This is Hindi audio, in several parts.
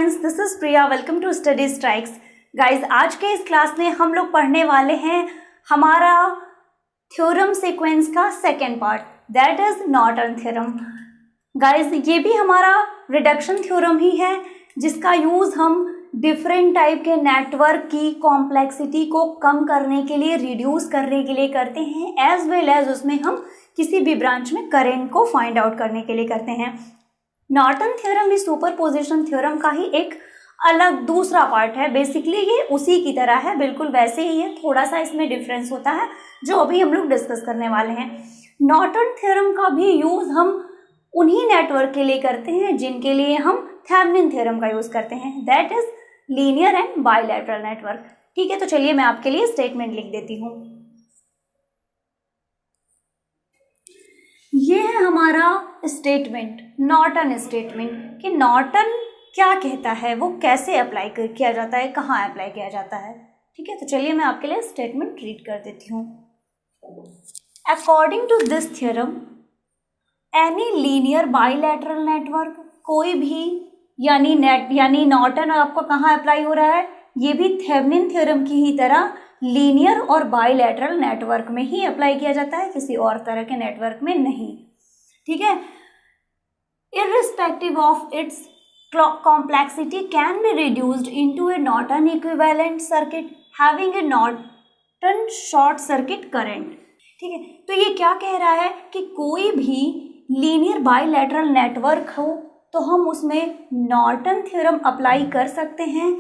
Friends, this is Priya. Welcome to study strikes. Guys, आज के इस क्लास में हम लोग पढ़ने वाले हैं हमारा थ्योरम सीक्वेंस का second part, that is Norton theorem. Guys, ये भी हमारा रिडक्शन थ्योरम ही है जिसका यूज हम डिफरेंट टाइप के नेटवर्क की कॉम्प्लेक्सिटी को कम करने के लिए, रिड्यूस करने के लिए करते हैं, एज वेल एज उसमें हम किसी भी ब्रांच में करंट को फाइंड आउट करने के लिए करते हैं। नॉर्टन थ्योरम भी सुपरपोजिशन थ्योरम का ही एक अलग दूसरा पार्ट है। बेसिकली ये उसी की तरह है, बिल्कुल वैसे ही है, थोड़ा सा इसमें डिफरेंस होता है जो अभी हम लोग डिस्कस करने वाले हैं। नॉर्टन थ्योरम का भी यूज हम उन्हीं नेटवर्क के लिए करते हैं जिनके लिए हम थेवेनिन थ्योरम का यूज करते हैं, that is linear and bilateral network. ठीक है, तो चलिए मैं आपके लिए स्टेटमेंट लिख देती हूँ। ये है हमारा स्टेटमेंट, नॉर्टन स्टेटमेंट, कि नॉर्टन क्या कहता है, वो कैसे अप्लाई किया जाता है, कहाँ अप्लाई किया जाता है। ठीक है, तो चलिए मैं आपके लिए स्टेटमेंट रीड कर देती हूँ। According to this theorem, any linear bilateral network, कोई भी यानी नॉर्टन आपको कहाँ अप्लाई हो रहा है, ये भी थेवेनिन थ्योरम की ही तरह लीनियर और बाइलैटरल नेटवर्क में ही अप्लाई किया जाता है, किसी और तरह के नेटवर्क में नहीं। ठीक है, irrespective of its complexity can be reduced into a Norton equivalent circuit having a Norton short circuit current। ठीक है, तो ये क्या कह रहा है कि कोई भी लीनियर बाइलैटरल नेटवर्क हो तो हम उसमें नॉर्टन थ्योरम अप्लाई कर सकते हैं।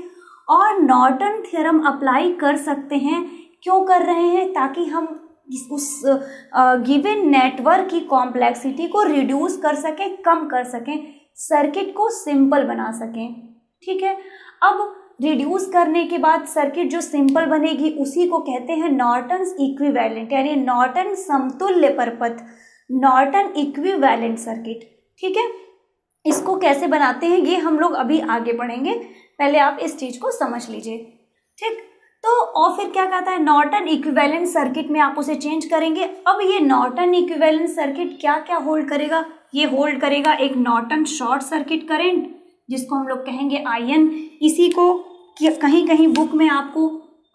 और नॉर्टन थ्योरम अप्लाई कर सकते हैं, क्यों कर रहे हैं, ताकि हम उस गिवन नेटवर्क की कॉम्प्लेक्सिटी को रिड्यूस कर सकें, कम कर सकें, सर्किट को सिंपल बना सकें। ठीक है, अब रिड्यूस करने के बाद सर्किट जो सिंपल बनेगी उसी को कहते हैं नॉर्टन्स इक्विवेलेंट, यानी नॉर्टन समतुल्य परपथ, नॉर्टन इक्विवेलेंट सर्किट। ठीक है, इसको कैसे बनाते हैं ये हम लोग अभी आगे पढ़ेंगे, पहले आप इस चीज को समझ लीजिए। ठीक, तो और फिर क्या कहता है, नॉर्टन इक्विवेलेंट सर्किट में आप उसे चेंज करेंगे। अब ये नॉर्टन इक्विवेलेंट सर्किट क्या क्या होल्ड करेगा, ये होल्ड करेगा एक नॉर्टन शॉर्ट सर्किट करंट, जिसको हम लोग कहेंगे IN। इसी को कहीं कहीं बुक में आपको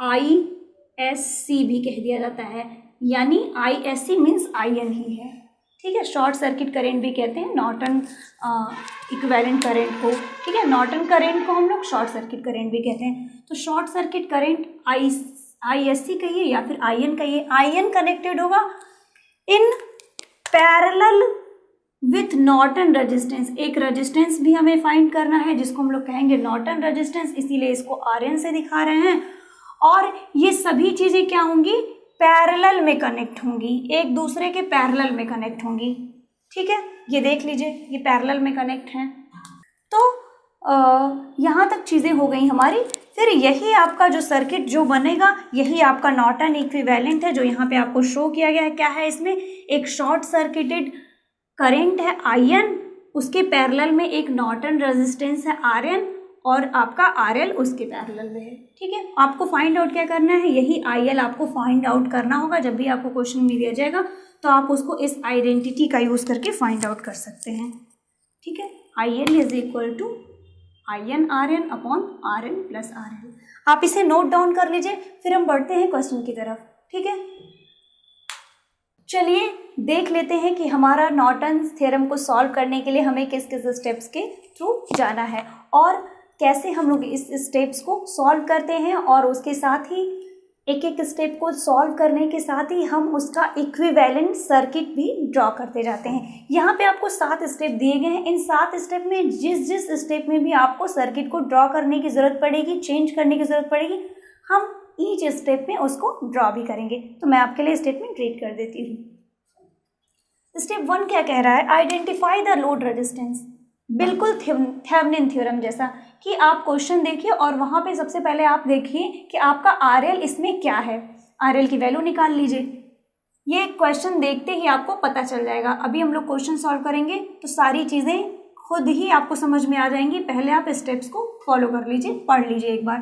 ISC भी कह दिया जाता है, यानी ISC मीन्स IN ही है। ठीक है, शॉर्ट सर्किट करंट भी कहते हैं नॉर्टन इक्विवेलेंट करंट को। ठीक है, नॉर्टन करंट को हम लोग शॉर्ट सर्किट करंट भी कहते हैं। तो शॉर्ट सर्किट करंट ISC कहिए या फिर IN कहिए, IN कनेक्टेड होगा in parallel with Norton resistance. एक रेजिस्टेंस भी हमें फाइंड करना है जिसको हम लोग कहेंगे नॉर्टन रेजिस्टेंस, इसीलिए इसको RN से दिखा रहे हैं। और ये सभी चीजें क्या होंगी, पैरेलल में कनेक्ट होंगी, एक दूसरे के पैरेलल में कनेक्ट होंगी। ठीक है, ये देख लीजिए, ये पैरेलल में कनेक्ट हैं। तो यहाँ तक चीज़ें हो गई हमारी। फिर यही आपका जो सर्किट जो बनेगा, यही आपका नॉर्टन इक्विवेलेंट है, जो यहाँ पे आपको शो किया गया है। क्या है इसमें, एक शॉर्ट सर्किटेड करंट है IN, उसके पैरेलल में एक नॉर्टन रेजिस्टेंस है RN, और आपका RL उसके पैरेलल में है। ठीक है, आपको फाइंड आउट क्या करना है, यही IL आपको फाइंड आउट करना होगा। जब भी आपको क्वेश्चन में दिया जाएगा तो आप उसको इस आइडेंटिटी का यूज करके फाइंड आउट कर सकते हैं। ठीक है, IL is equal to IN RN upon RN plus RL। आप इसे नोट डाउन कर लीजिए, फिर हम बढ़ते हैं क्वेश्चन की तरफ। ठीक है, चलिए देख लेते हैं कि हमारा नॉर्टन थ्योरम को सॉल्व करने के लिए हमें किस किस स्टेप्स के थ्रू जाना है और कैसे हम लोग इस स्टेप्स को सॉल्व करते हैं। और उसके साथ ही एक एक स्टेप को सॉल्व करने के साथ ही हम उसका इक्विवेलेंट सर्किट भी ड्रॉ करते जाते हैं। यहाँ पे आपको 7 स्टेप दिए गए हैं। इन 7 स्टेप में जिस स्टेप में भी आपको सर्किट को ड्रॉ करने की ज़रूरत पड़ेगी, चेंज करने की ज़रूरत पड़ेगी, हम ईच स्टेप में उसको ड्रॉ भी करेंगे। तो मैं आपके लिए स्टेटमेंट रीड कर देती हूँ। स्टेप 1 क्या कह रहा है, आइडेंटिफाई द लोड रेजिस्टेंस। बिल्कुल थेवेनिन थ्योरम जैसा कि आप क्वेश्चन देखिए और वहाँ पे सबसे पहले आप देखिए कि आपका RL इसमें क्या है, RL की वैल्यू निकाल लीजिए। ये क्वेश्चन देखते ही आपको पता चल जाएगा। अभी हम लोग क्वेश्चन सॉल्व करेंगे तो सारी चीज़ें खुद ही आपको समझ में आ जाएंगी। पहले आप स्टेप्स को फॉलो कर लीजिए, पढ़ लीजिए एक बार।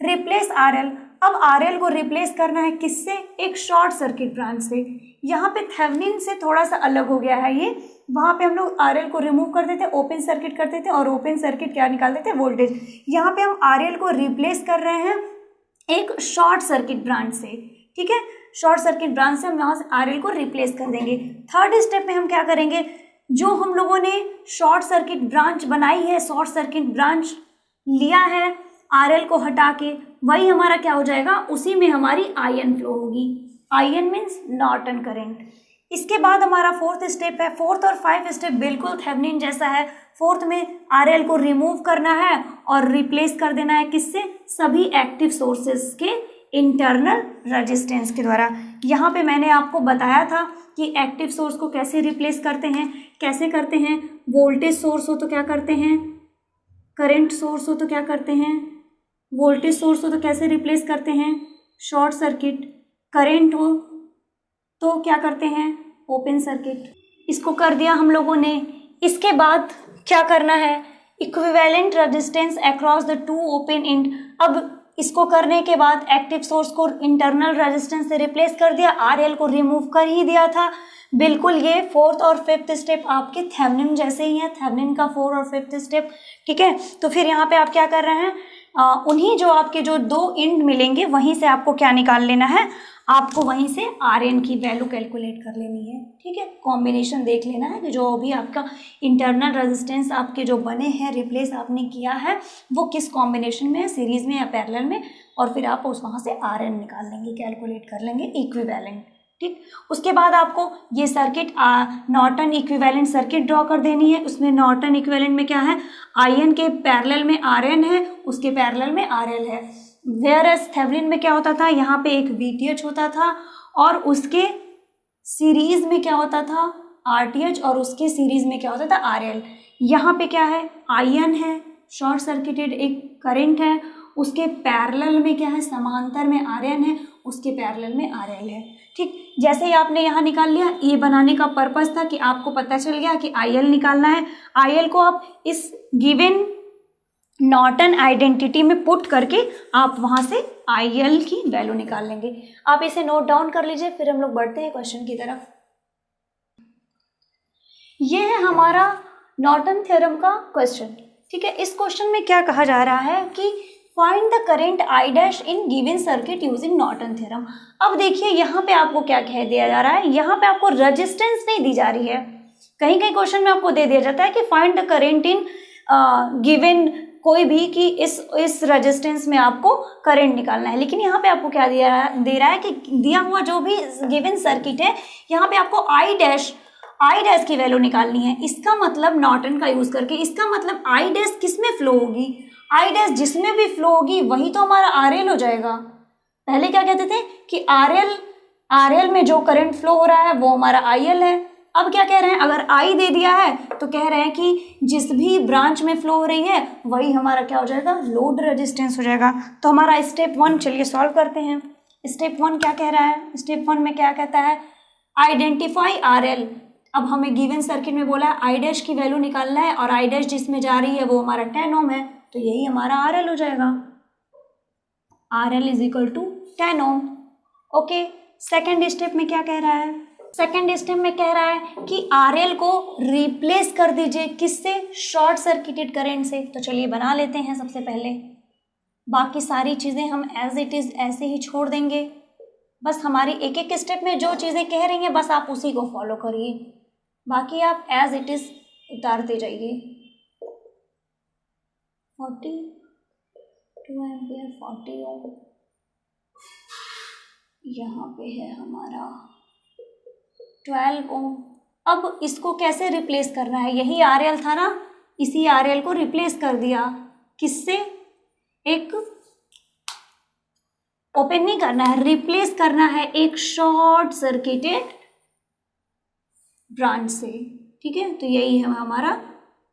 रिप्लेस RL, अब आरएल को रिप्लेस करना है किससे, एक शॉर्ट सर्किट ब्रांच से। यहाँ पे थेवेनिन से थोड़ा सा अलग हो गया है ये, वहाँ पे हम लोग आरएल को रिमूव करते थे, ओपन सर्किट करते थे और ओपन सर्किट क्या निकालते थे, वोल्टेज। यहाँ पे हम आरएल को रिप्लेस कर रहे हैं एक शॉर्ट सर्किट ब्रांच से, ठीक है, शॉर्ट सर्किट ब्रांच से हम यहाँ से आरएल को रिप्लेस कर देंगे। थर्ड स्टेप में हम क्या करेंगे, जो हम लोगों ने शॉर्ट सर्किट ब्रांच बनाई है, शॉर्ट सर्किट ब्रांच लिया है आरएल को हटा के, वही हमारा क्या हो जाएगा, उसी में हमारी आईएन फ्लो होगी। IN means Norton current. इसके बाद हमारा फोर्थ स्टेप है। फोर्थ और फाइव स्टेप बिल्कुल थेवेनिन जैसा है। फोर्थ में आरएल को रिमूव करना है और रिप्लेस कर देना है किससे, सभी एक्टिव सोर्सेस के इंटरनल रेजिस्टेंस के द्वारा। यहाँ पे मैंने आपको बताया था कि एक्टिव सोर्स को कैसे रिप्लेस करते हैं, कैसे करते हैं, वोल्टेज सोर्स हो तो क्या करते हैं, करंट सोर्स हो तो क्या करते हैं, वोल्टेज सोर्स हो तो कैसे रिप्लेस करते हैं, शॉर्ट सर्किट, करंट हो तो क्या करते हैं, ओपन सर्किट। इसको कर दिया हम लोगों ने। इसके बाद क्या करना है, equivalent resistance across the two open and. अब इसको करने के बाद एक्टिव सोर्स को इंटरनल रेजिस्टेंस से रिप्लेस कर दिया, आरएल को रिमूव कर ही दिया था। बिल्कुल ये फोर्थ और फिफ्थ स्टेप आपके थेवेनिन जैसे ही है, थेवेनिन का फोर्थ और फिफ्थ स्टेप, ठीक है। तो फिर यहाँ पे आप क्या कर रहे हैं, उन्हीं जो आपके जो दो एंड मिलेंगे वहीं से आपको क्या निकाल लेना है, आपको वहीं से आरएन की वैल्यू कैलकुलेट कर लेनी है, ठीक है। कॉम्बिनेशन देख लेना है कि जो भी आपका इंटरनल रेजिस्टेंस आपके जो बने हैं, रिप्लेस आपने किया है, वो किस कॉम्बिनेशन में है, सीरीज में या पैरेलल में, और फिर आप उस वहाँ से आरएन निकाल लेंगे, कैलकुलेट कर लेंगे इक्विवेलेंट, ठीक। उसके बाद आपको ये circuit Norton equivalent circuit draw कर देनी है। उसमें नॉर्टन इक्विवेलेंट में क्या है, आईएन के पैरेलल में आरएन है, उसके पैरेलल में आरएल है। वेयर एज थेवेनिन में क्या होता था, यहाँ पे एक वीटीएच होता था और उसके सीरीज में क्या होता था, आरटीएच, और उसके सीरीज में क्या होता था, आरएल। यहाँ पे क्या है, आईएन है, शॉर्ट सर्किटेड एक करंट है, उसके पैरेलल में क्या है, समांतर में आरएन है, उसके पैरेलल में आरएल है, ठीक। जैसे ही आपने यहाँ निकाल लिया, ये बनाने का पर्पस था कि आपको पता चल गया कि आईएल निकालना है। आईएल को आप इस गिवन नॉर्टन आइडेंटिटी में पुट करके आप वहां से आईएल की वैल्यू निकाल लेंगे। आप इसे नोट डाउन कर लीजिए, फिर हम लोग बढ़ते हैं क्वेश्चन की तरफ। ये है हमारा नॉर्टन थ्योरम का क्वेश्चन, ठीक है। इस क्वेश्चन में क्या कहा जा रहा है कि find the current I dash in given circuit using Norton theorem. अब देखिए यहाँ पे आपको क्या कह दिया जा रहा है, यहाँ पे आपको रेजिस्टेंस नहीं दी जा रही है। कहीं कहीं क्वेश्चन में आपको दे दिया जाता है कि find the current in given कोई भी, कि इस रेजिस्टेंस में आपको करंट निकालना है, लेकिन यहाँ पे आपको क्या दे रहा है कि दिया हुआ जो भी गिवन सर्किट है, यहाँ पे आपको आई डैश की वैल्यू निकालनी है। इसका मतलब नॉर्टन का यूज करके, इसका मतलब आई डैश किस में फ्लो होगी, आई डैश जिसमें भी फ्लो होगी वही तो हमारा आरएल हो जाएगा। पहले क्या कहते थे कि आरएल में जो करंट फ्लो हो रहा है वो हमारा आईएल है। अब क्या कह रहे हैं, अगर आई दे दिया है तो कह रहे हैं कि जिस भी ब्रांच में फ्लो हो रही है वही हमारा क्या हो जाएगा, लोड रेजिस्टेंस हो जाएगा। तो हमारा स्टेप 1 चलिए सॉल्व करते हैं। स्टेप 1 क्या कह रहा है, स्टेप 1 में क्या कहता है, आइडेंटिफाई आरएल। अब हमें गिवन सर्किट में बोला है आई डैश की वैल्यू निकालना है, और आई डैश जिसमें जा रही है वो हमारा 10 ओम है, तो यही हमारा आरएल हो जाएगा। RL is equal to 10 ohm. Okay, second step में क्या कह रहा है, सेकेंड स्टेप में कह रहा है कि आरएल को रिप्लेस कर दीजिए किससे, शॉर्ट सर्किटेड करंट से। तो चलिए बना लेते हैं सबसे पहले, बाकी सारी चीज़ें हम एज इट इज़ ऐसे ही छोड़ देंगे। बस हमारी एक एक स्टेप में जो चीज़ें कह रही हैं बस आप उसी को फॉलो करिए, बाकी आप एज इट इज़ उतारते जाइए। 42 एम्पियर 40 ओम, यहाँ पे है हमारा 12 ओम। अब इसको कैसे रिप्लेस करना है, यही आरएल था ना, इसी आरएल को रिप्लेस कर दिया किससे, एक ओपन नहीं करना है, रिप्लेस करना है एक शॉर्ट सर्किटेड ब्रांच से, ठीक है। तो यही है हमारा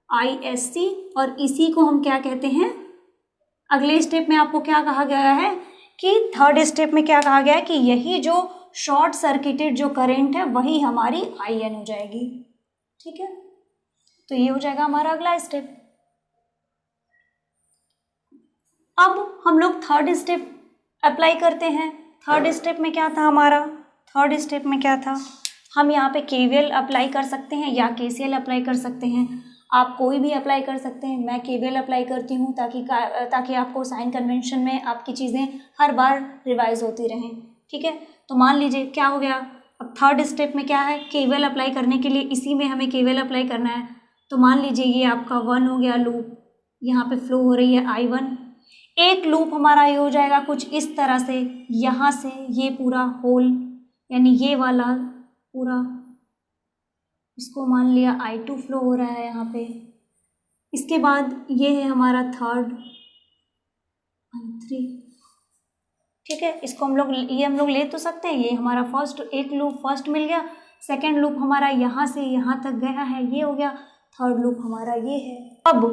ISC, और इसी को हम क्या कहते हैं, अगले स्टेप में आपको क्या कहा गया है कि थर्ड स्टेप में क्या कहा गया है कि यही जो शॉर्ट सर्किटेड जो करंट है वही हमारी IN हो जाएगी, ठीक है। तो ये हो जाएगा हमारा अगला स्टेप। अब हम लोग थर्ड स्टेप अप्लाई करते हैं। थर्ड स्टेप में क्या था हमारा, थर्ड स्टेप में क्या था, हम यहाँ पे केवीएल अप्लाई कर सकते हैं या केसीएल अप्लाई कर सकते हैं। आप कोई भी अप्लाई कर सकते हैं, मैं केवीएल अप्लाई करती हूँ ताकि आपको साइन कन्वेंशन में आपकी चीज़ें हर बार रिवाइज होती रहें। ठीक है, तो मान लीजिए क्या हो गया, अब थर्ड स्टेप में क्या है, केवीएल अप्लाई करने के लिए इसी में हमें केवीएल अप्लाई करना है। तो मान लीजिए ये आपका 1 हो गया लूप, यहाँ पे फ्लो हो रही है I1। एक लूप हमारा ये हो जाएगा कुछ इस तरह से, यहाँ से ये पूरा होल यानी ये वाला पूरा, इसको मान लिया I2 फ्लो हो रहा है यहाँ पे। इसके बाद ये है हमारा थर्ड I3। ठीक है, इसको हम लोग ले तो सकते हैं, ये हमारा फर्स्ट एक लूप फर्स्ट मिल गया, सेकेंड लूप हमारा यहाँ से यहाँ तक गया है, ये हो गया, थर्ड लूप हमारा ये है। अब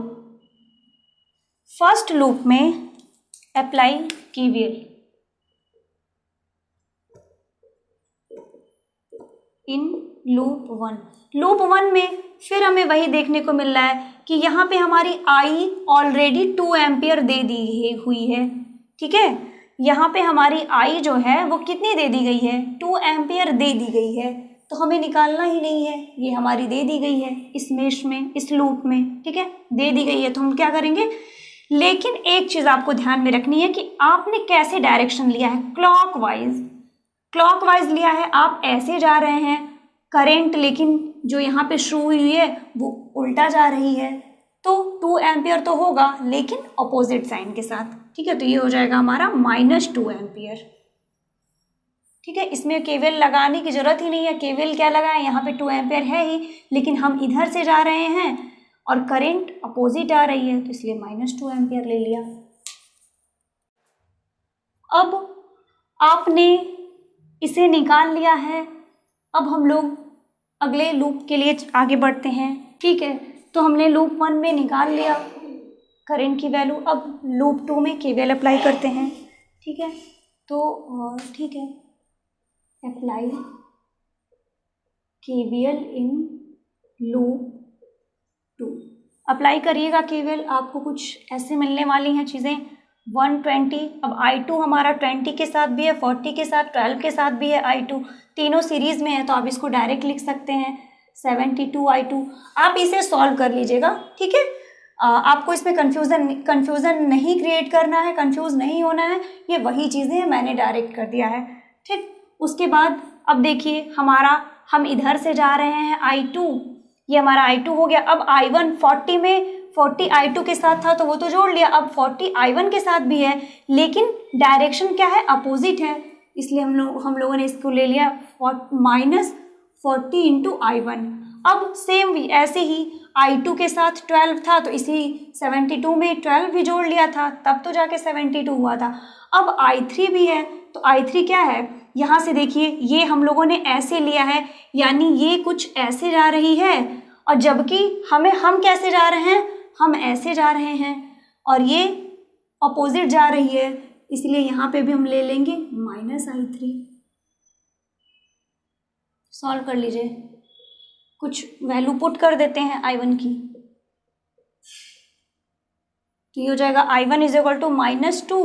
फर्स्ट लूप में apply KVL in loop 1। Loop 1 में फिर हमें वही देखने को मिल रहा है कि यहाँ पे हमारी I ऑलरेडी 2 एम्पियर दे दी हुई है। ठीक है, यहाँ पे हमारी I जो है वो कितनी दे दी गई है, 2 एम्पियर दे दी गई है, तो हमें निकालना ही नहीं है, ये हमारी दे दी गई है इस मेश में, इस लूप में। ठीक है, दे दी गई है तो हम क्या करेंगे, लेकिन एक चीज़ आपको ध्यान में रखनी है कि आपने कैसे डायरेक्शन लिया है, क्लॉकवाइज लिया है, आप ऐसे जा रहे हैं करंट, लेकिन जो यहाँ पे शुरू हुई है वो उल्टा जा रही है, तो 2 एम्पियर तो होगा लेकिन अपोजिट साइन के साथ। ठीक है, तो ये हो जाएगा हमारा -2 एम्पियर। ठीक है, इसमें केवीएल लगाने की जरूरत ही नहीं है, केवीएल क्या लगाए, यहाँ पे 2 एम्पियर है ही, लेकिन हम इधर से जा रहे हैं और करंट अपोजिट आ रही है, तो इसलिए -2 एम्पियर ले लिया। अब आपने इसे निकाल लिया है, अब हम लोग अगले लूप के लिए आगे बढ़ते हैं। ठीक है, तो हमने लूप 1 में निकाल लिया करंट की वैल्यू, अब लूप 2 में केवीएल अप्लाई करते हैं। ठीक है, तो ठीक है, apply KVL in loop 2। Apply करिएगा केवीएल, आपको कुछ ऐसे मिलने वाली हैं चीज़ें 120। अब I2 हमारा 20 के साथ भी है, 40 के साथ, 12 के साथ भी है I2, तीनों सीरीज़ में है, तो आप इसको डायरेक्ट लिख सकते हैं 72 I2। आप इसे सॉल्व कर लीजिएगा। ठीक है, आपको इसमें कन्फ्यूज़न नहीं क्रिएट करना है, कंफ्यूज नहीं होना है, ये वही चीज़ें मैंने डायरेक्ट कर दिया है। ठीक, उसके बाद अब देखिए हम इधर से जा रहे हैं I2, ये हमारा I2 हो गया। अब I1 40 में 40 I2 के साथ था तो वो तो जोड़ लिया, अब 40 I1 के साथ भी है, लेकिन डायरेक्शन क्या है, अपोजिट है, इसलिए हम लोगों ने इसको ले लिया -40 इंटू I1। अब सेम भी ऐसे ही I2 के साथ 12 था तो इसी 72 में 12 भी जोड़ लिया था, तब तो जाके 72 हुआ था। अब I3 भी है, तो I3 क्या है, यहाँ से देखिए ये हम लोगों ने ऐसे लिया है, यानी ये कुछ ऐसे जा रही है, और जबकि हम कैसे जा रहे हैं, हम ऐसे जा रहे हैं, और ये अपोजिट जा रही है, इसलिए यहाँ पे भी हम ले लेंगे -I3। सॉल्व कर लीजिए, कुछ वैल्यू पुट कर देते हैं I1 की, तो ये हो जाएगा I1 is equal to -2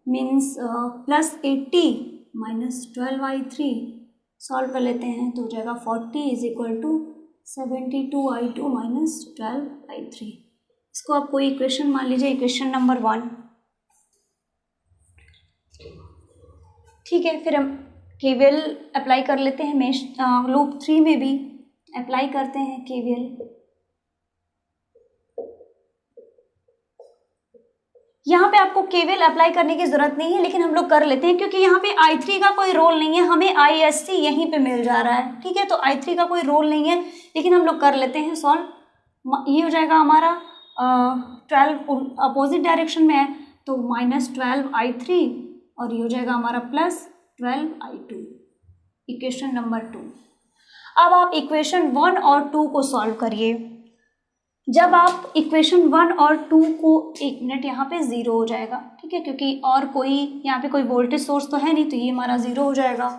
means +80 -12 I3। Solve कर लेते हैं तो हो जाएगा 40 is equal to 72 I2 -12 I3। इसको आप कोई इक्वेशन मान लीजिए, इक्वेशन नंबर 1। ठीक है, फिर हम केवीएल अप्लाई कर लेते हैं लूप 3 में भी अप्लाई करते हैं केवीएल। यहाँ पे आपको केवीएल अप्लाई करने की ज़रूरत नहीं है, लेकिन हम लोग कर लेते हैं क्योंकि यहाँ पे I3 का कोई रोल नहीं है, हमें ISC यहीं पे मिल जा रहा है। ठीक है, तो I3 का कोई रोल नहीं है, लेकिन हम लोग कर लेते हैं सॉल्व। ये हो जाएगा हमारा 12 अपोजिट डायरेक्शन में है, तो -12 I3, और ये हो जाएगा हमारा +12 I2, इक्वेशन नंबर 2। अब आप इक्वेशन 1 और 2 को सॉल्व करिए। जब आप इक्वेशन 1 और 2 को, 1 मिनट, यहाँ पे 0 हो जाएगा। ठीक है, क्योंकि और कोई यहाँ पे कोई वोल्टेज सोर्स तो है नहीं, तो ये हमारा 0 हो जाएगा।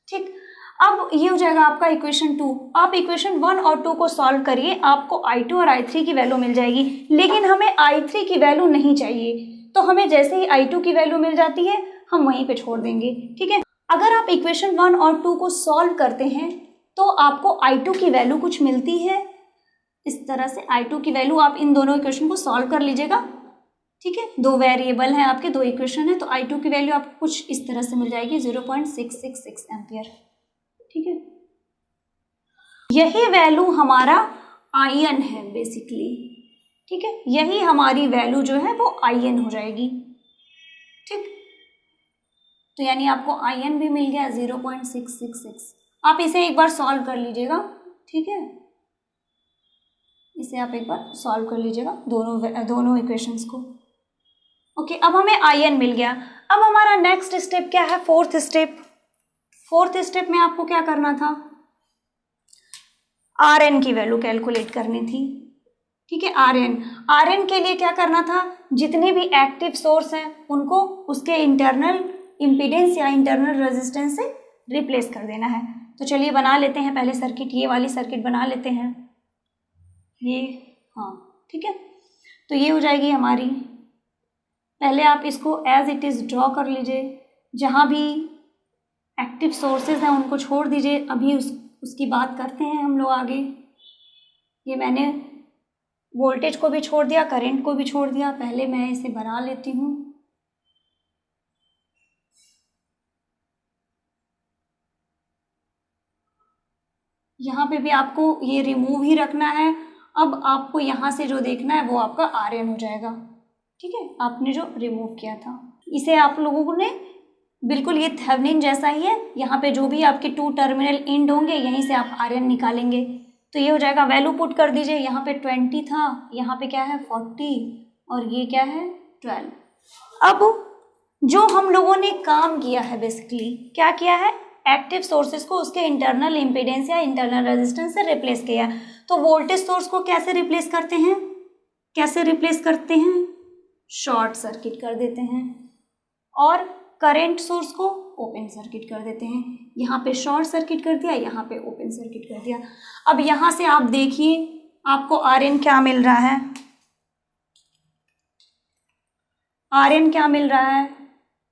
ठीक, अब ये हो जाएगा आपका इक्वेशन 2। आप इक्वेशन 1 और 2 को सॉल्व करिए, आपको I2 और I3 की वैल्यू मिल जाएगी, लेकिन हमें I3 की वैल्यू नहीं चाहिए, तो हमें जैसे ही I2 की वैल्यू मिल जाती है हम वहीं पे छोड़ देंगे, ठीक है। अगर आप इक्वेशन 1 और 2 को सॉल्व करते हैं तो आपको I2 की वैल्यू कुछ मिलती है इस तरह से। I2 की वैल्यू आप इन दोनों इक्वेशन को सॉल्व कर लीजिएगा, ठीक है। 2 वेरिएबल हैं आपके, 2 इक्वेशन है, तो I2 की वैल्यू आपको कुछ इस तरह से मिल जाएगी 0.666 एम्पियर, ठीक है। यही वैल्यू हमारा आयन है बेसिकली, ठीक है। यही हमारी वैल्यू जो है वो आयन हो जाएगी, ठीक। तो यानी आपको आयन भी मिल गया 0.666। आप इसे एक बार सॉल्व कर लीजिएगा, ठीक है। इसे आप एक बार सॉल्व कर लीजिएगा दोनों इक्वेशंस को। ओके, अब हमें आयन मिल गया। अब हमारा नेक्स्ट स्टेप क्या है? Fourth step. फोर्थ स्टेप में आपको क्या करना था? Rn की वैल्यू कैलकुलेट करनी थी, ठीक है। Rn के लिए क्या करना था? जितने भी एक्टिव सोर्स हैं उनको उसके इंटरनल इम्पीडेंस या इंटरनल रेजिस्टेंस से रिप्लेस कर देना है। तो चलिए बना लेते हैं पहले सर्किट, ये वाली सर्किट बना लेते हैं ये, हाँ ठीक है। तो ये हो जाएगी हमारी, पहले आप इसको एज इट इज़ ड्रॉ कर लीजिए, जहाँ भी एक्टिव सोर्सेज हैं उनको छोड़ दीजिए, अभी उसकी बात करते हैं हम लोग आगे। ये मैंने वोल्टेज को भी छोड़ दिया, करंट को भी छोड़ दिया, पहले मैं इसे बना लेती हूँ। यहाँ पे भी आपको ये रिमूव ही रखना है। अब आपको यहाँ से जो देखना है वो आपका Rn हो जाएगा, ठीक है, आपने जो रिमूव किया था। इसे आप लोगों ने बिल्कुल ये थेवेनिन जैसा ही है, यहाँ पे जो भी आपके 2 टर्मिनल एंड होंगे यहीं से आप Rn निकालेंगे। तो ये हो जाएगा, वैल्यू पुट कर दीजिए, यहाँ पे 20 था, यहाँ पे क्या है 40 और ये क्या है 12। अब जो हम लोगों ने काम किया है बेसिकली क्या किया है, एक्टिव सोर्सेज को उसके इंटरनल इम्पीडेंस या इंटरनल रेजिस्टेंस से रिप्लेस किया। तो वोल्टेज सोर्स को कैसे रिप्लेस करते हैं? शॉर्ट सर्किट कर देते हैं, और करंट सोर्स को ओपन सर्किट कर देते हैं। यहाँ पे शॉर्ट सर्किट कर दिया, यहाँ पे ओपन सर्किट कर दिया। अब यहाँ से आप देखिए आपको Rn क्या मिल रहा है।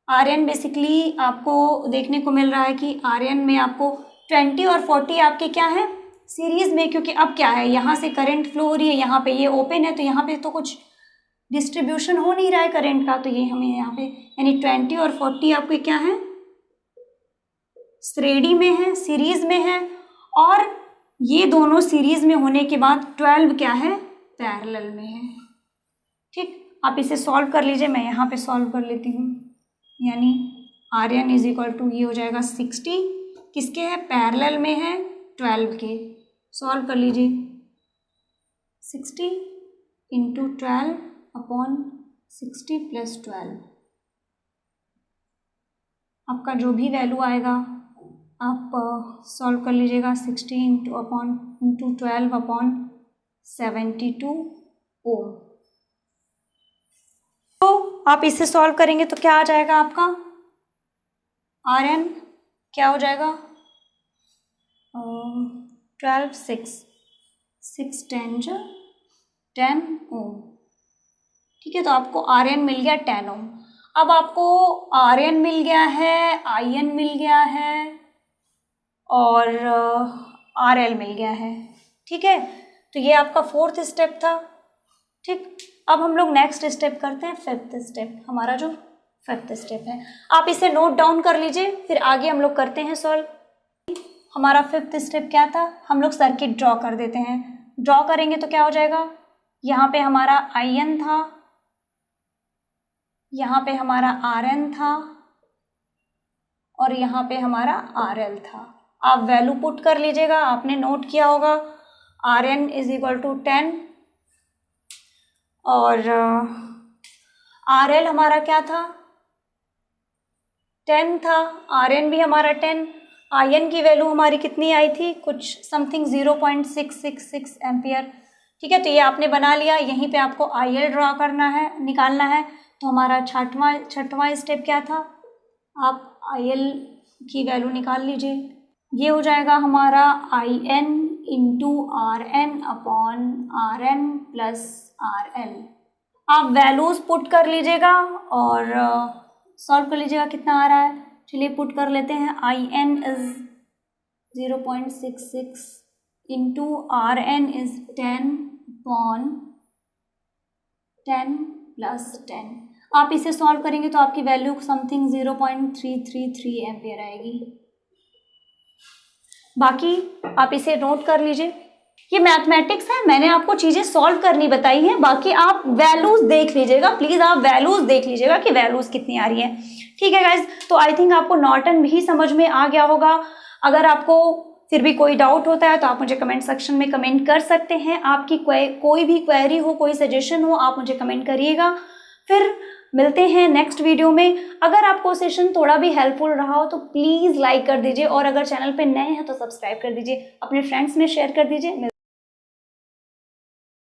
Rn बेसिकली आपको देखने को मिल रहा है कि Rn में आपको 20 और 40 आपके क्या है सीरीज में, क्योंकि अब क्या है यहाँ से करंट फ्लो हो रही है, यहाँ पे ये ओपन है, तो यहाँ पे तो कुछ डिस्ट्रीब्यूशन हो नहीं रहा है करंट का, तो ये हमें यहाँ पे यानी 20 और 40 आपके क्या है श्रेणी में है, सीरीज में है, और ये दोनों सीरीज में होने के बाद 12 क्या है पैरेलल में है, ठीक। आप इसे सॉल्व कर लीजिए, मैं यहाँ पे सॉल्व कर लेती हूँ। यानी Rn इज इक्वल टू ये हो जाएगा 60, किसके है पैरेलल में है 12 के। सॉल्व कर लीजिए, 60 इंटू 12 अपॉन 60 प्लस 12, आपका जो भी वैल्यू आएगा आप सॉल्व कर लीजिएगा। 60 इंटू 12 अपॉन 72 ओम। तो आप इसे सॉल्व करेंगे तो क्या आ जाएगा आपका Rn क्या हो जाएगा 12 6 10 ओम, ठीक है। तो आपको Rn मिल गया 10 ओम। अब आपको Rn मिल गया है, In मिल गया है और RL मिल गया है, ठीक है। तो ये आपका फोर्थ स्टेप था, ठीक। अब हम लोग नेक्स्ट स्टेप करते हैं, फिफ्थ स्टेप। हमारा जो फिफ्थ स्टेप है आप इसे नोट डाउन कर लीजिए, फिर आगे हम लोग करते हैं सॉल्व। हमारा फिफ्थ स्टेप क्या था, हम लोग सर्किट ड्रॉ कर देते हैं। ड्रॉ करेंगे तो क्या हो जाएगा, यहाँ पे हमारा In था, यहाँ पे हमारा Rn था और यहाँ पे हमारा RL था। आप वैल्यू पुट कर लीजिएगा, आपने नोट किया होगा Rn इज इक्वल टू 10 और RL हमारा क्या था 10 था, Rn भी हमारा 10, In की वैल्यू हमारी कितनी आई थी कुछ समथिंग 0.666 एम्पियर, ठीक है। तो ये आपने बना लिया, यहीं पे आपको IL ड्रॉ करना है, निकालना है। तो हमारा छठवां स्टेप क्या था, आप IL की वैल्यू निकाल लीजिए। ये हो जाएगा हमारा In into Rn upon Rn plus RL। आप वैल्यूज पुट कर लीजिएगा और सॉल्व कर लीजिएगा कितना आ रहा है। चलिए पुट कर लेते हैं, I N is 0.66 into R N is 10/10 + 10। आप इसे सॉल्व करेंगे तो आपकी वैल्यू समथिंग 0.333 एम्पियर आएगी। बाकी आप इसे नोट कर लीजिए, ये मैथमेटिक्स है, मैंने आपको चीजें सॉल्व करनी बताई हैं, बाकी आप वैल्यूज देख लीजिएगा, प्लीज आप वैल्यूज देख लीजिएगा कि वैल्यूज कितनी आ रही हैं। ठीक है गाइज, तो आई थिंक आपको नॉर्टन भी समझ में आ गया होगा। अगर आपको फिर भी कोई डाउट होता है तो आप मुझे कमेंट सेक्शन में कमेंट कर सकते हैं। आपकी कोई भी क्वेरी हो, कोई सजेशन हो, आप मुझे कमेंट करिएगा। फिर मिलते हैं नेक्स्ट वीडियो में। अगर आपको सेशन थोड़ा भी हेल्पफुल रहा हो तो प्लीज़ लाइक कर दीजिए, और अगर चैनल पे नए हैं तो सब्सक्राइब कर दीजिए, अपने फ्रेंड्स में शेयर कर दीजिए।